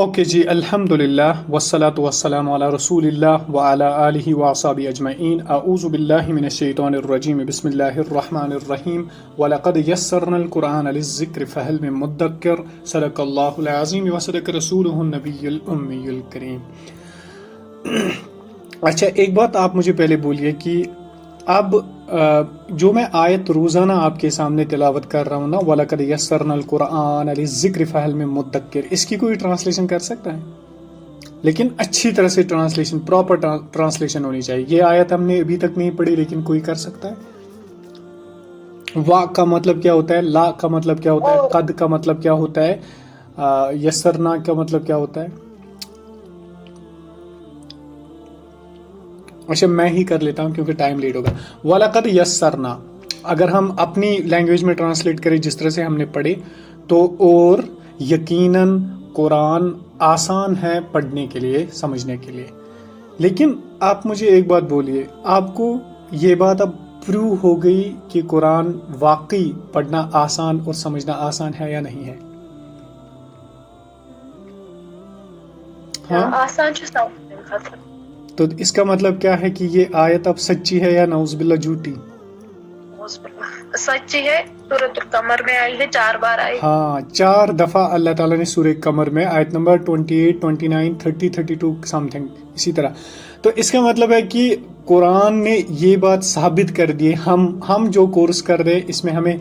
Okay جی، الحمدللہ والصلاۃ والسلام علی رسول اللہ وعلی آلہ واصحابہ اجمعین، اعوذ باللہ من الشیطان الرجیم، بسم اللہ الرحمن الرحیم، وَلَقَدْ يَسَّرْنَا الْقُرْآنَ لِلذِّكْرِ فَهَلْ مِن مُدَّكِرٍ صدق اللہ العظیم وصدق رسولہ النبی الأمی الکریم۔ اچھا، ایک بات آپ مجھے پہلے بولیے کہ اب جو میں آیت روزانہ آپ کے سامنے تلاوت کر رہا ہوں نا، وَلَقَدْ يَسَّرْنَا الْقُرْآنَ لِلذِّكْرِ فَهَلْ مِن مُدَّكِرٍ، اس کی کوئی ٹرانسلیشن کر سکتا ہے؟ لیکن اچھی طرح سے ٹرانسلیشن، پراپر ٹرانسلیشن ہونی چاہیے۔ یہ آیت ہم نے ابھی تک نہیں پڑھی، لیکن کوئی کر سکتا ہے؟ وا کا مطلب کیا ہوتا ہے؟ لا کا مطلب کیا ہوتا ہے؟ قد کا مطلب کیا ہوتا ہے؟ یسرنا کا مطلب کیا ہوتا ہے؟ اچھا، میں ہی کر لیتا ہوں کیونکہ ٹائم لیٹ ہوگا۔ وَلَقَدْ يَسَّرْنَا، اگر ہم اپنی لینگویج میں ٹرانسلیٹ کریں جس طرح سے ہم نے پڑھے تو، اور یقیناً قرآن آسان ہے پڑھنے کے لیے، سمجھنے کے لیے۔ لیکن آپ مجھے ایک بات بولیے، آپ کو یہ بات اب پروو ہو گئی کہ قرآن واقعی پڑھنا آسان اور سمجھنا آسان ہے یا نہیں ہے؟ ہاں، آسان تو اس کا مطلب کیا ہے کہ یہ آیت اب سچی ہے یا نعوذ باللہ جھوٹی؟ سچی ہے، سورۃ القمر میں آئی ہے، 4 بار آئی۔ ہاں، 4 دفعہ اللہ تعالیٰ نے سورہ قمر میں آیت نمبر 28، 29، 30، 32 سم تھنگ اسی طرح۔ تو اس کا مطلب ہے کہ قرآن نے یہ بات ثابت کر دی۔ ہم جو کورس کر رہے اس میں ہمیں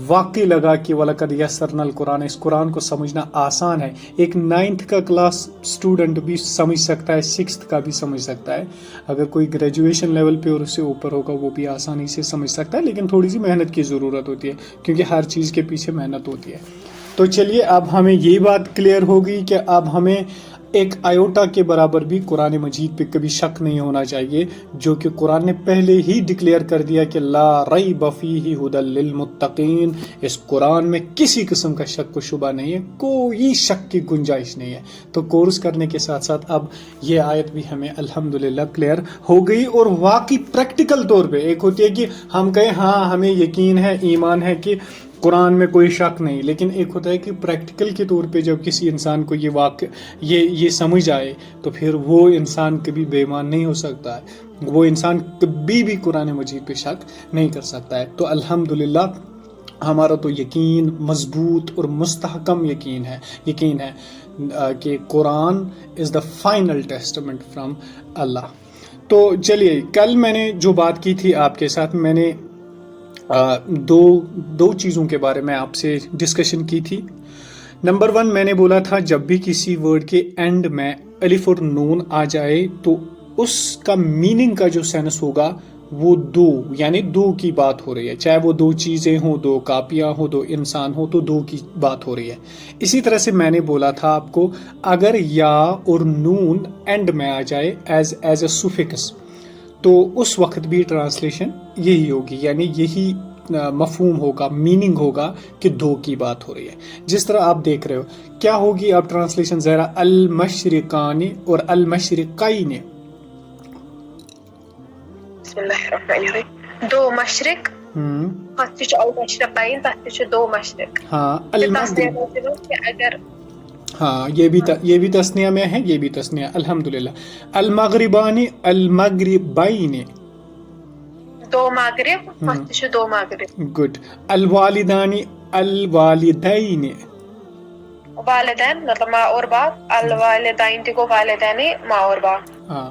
واقعی لگا کہ وَلَقَدْ يَسَّرْنَا الْقُرْآنَ، اس قرآن کو سمجھنا آسان ہے۔ ایک 9th کا کلاس اسٹوڈنٹ بھی سمجھ سکتا ہے، 6th کا بھی سمجھ سکتا ہے۔ اگر کوئی گریجویشن لیول پہ اور اس سے اوپر ہوگا وہ بھی آسانی سے سمجھ سکتا ہے، لیکن تھوڑی سی محنت کی ضرورت ہوتی ہے، کیونکہ ہر چیز کے پیچھے محنت ہوتی ہے۔ تو چلیے، اب ہمیں یہ بات کلیئر ہوگی کہ اب ہمیں ایک آیوٹا کے برابر بھی قرآن مجید پہ کبھی شک نہیں ہونا چاہیے، جو کہ قرآن نے پہلے ہی ڈکلیئر کر دیا کہ لا ریب فیہ ھدی للمتقین، اس قرآن میں کسی قسم کا شک و شبہ نہیں ہے، کوئی شک کی گنجائش نہیں ہے۔ تو کورس کرنے کے ساتھ ساتھ اب یہ آیت بھی ہمیں الحمدللہ کلیئر ہو گئی، اور واقعی پریکٹیکل طور پہ ایک ہوتی ہے کہ ہم کہیں ہاں ہمیں یقین ہے، ایمان ہے کہ قرآن میں کوئی شک نہیں، لیکن ایک ہوتا ہے کہ پریکٹیکل کے طور پہ جب کسی انسان کو یہ سمجھ آئے تو پھر وہ انسان کبھی بے ایمان نہیں ہو سکتا ہے، وہ انسان کبھی بھی قرآن مجید پہ شک نہیں کر سکتا ہے۔ تو الحمدللہ ہمارا تو یقین مضبوط اور مستحکم یقین ہے کہ قرآن از دا فائنل ٹیسٹمنٹ فرام اللہ۔ تو چلیے، کل میں نے جو بات کی تھی آپ کے ساتھ، میں نے دو چیزوں کے بارے میں آپ سے ڈسکشن کی تھی۔ نمبر 1، میں نے بولا تھا جب بھی کسی ورڈ کے اینڈ میں الف اور نون آ جائے تو اس کا میننگ کا جو سینس ہوگا وہ یعنی دو کی بات ہو رہی ہے، چاہے وہ 2 چیزیں ہوں، 2 کاپیاں ہوں، 2 انسان ہوں، تو 2 کی بات ہو رہی ہے۔ اسی طرح سے میں نے بولا تھا آپ کو، اگر یا اور نون اینڈ میں آ جائے ایز اے سفکس، تو اس وقت بھی ٹرانسلیشن یہی ہوگی، یعنی یہی مفہوم ہوگا، میننگ ہوگا کہ 2 کی بات ہو رہی ہے۔ جس طرح آپ دیکھ رہے ہو، کیا ہوگی اب ٹرانسلیشن ذرا؟ المشرقان اور المشرقین۔ بسم اللہ الرحمن الرحیم، 2 مشرق، تتھ چھُ المشرقین، تتھ چھُ 2 مشرق۔ ہاں، المغرب، اگر ہاں یہ بھی تثنیہ میں ہے، یہ بھی تثنیہ، الحمدللہ۔ المغربان، المغربین، 2 مغرب، تتھ چھُ 2 مغرب۔ گڈ۔ الوالدان، الوالدین، والدین مطلب ماں اور باپ، الوالدین تہ گو والدین، ماں اور باپ۔ ہاں۔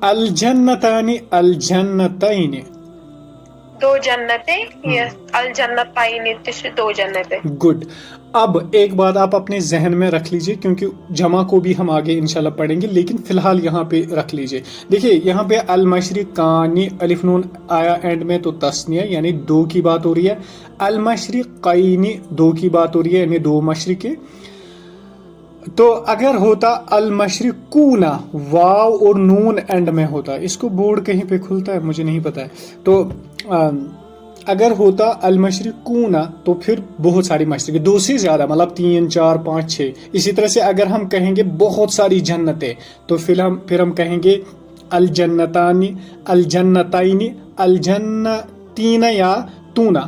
الجنتان، الجنتین، 2 جنتیں، الجنتین تہ چھُ 2 جنتیں۔ گڈ۔ اب ایک بات آپ اپنے ذہن میں رکھ لیجئے، کیونکہ جمع کو بھی ہم آگے انشاءاللہ پڑھیں گے، لیکن فی الحال یہاں پہ رکھ لیجئے۔ دیکھیے یہاں پہ المشرقان، الف نون آیا اینڈ میں تو تثنیہ یعنی 2 کی بات ہو رہی ہے۔ المشرقین، 2 کی بات ہو رہی ہے، یعنی 2 مشرقیں۔ تو اگر ہوتا المشرقون، واو اور نون اینڈ میں ہوتا، اس کو بورڈ کہیں پہ کھلتا ہے مجھے نہیں پتا ہے، تو اگر ہوتا المشرقون تو پھر بہت ساری مشرقیں، 2 سے زیادہ، مطلب 3، 4، 5، 6۔ اسی طرح سے اگر ہم کہیں گے بہت ساری جنتیں تو پھر ہم کہیں گے الجنتان، الجنتین، الجنتین یا تونا۔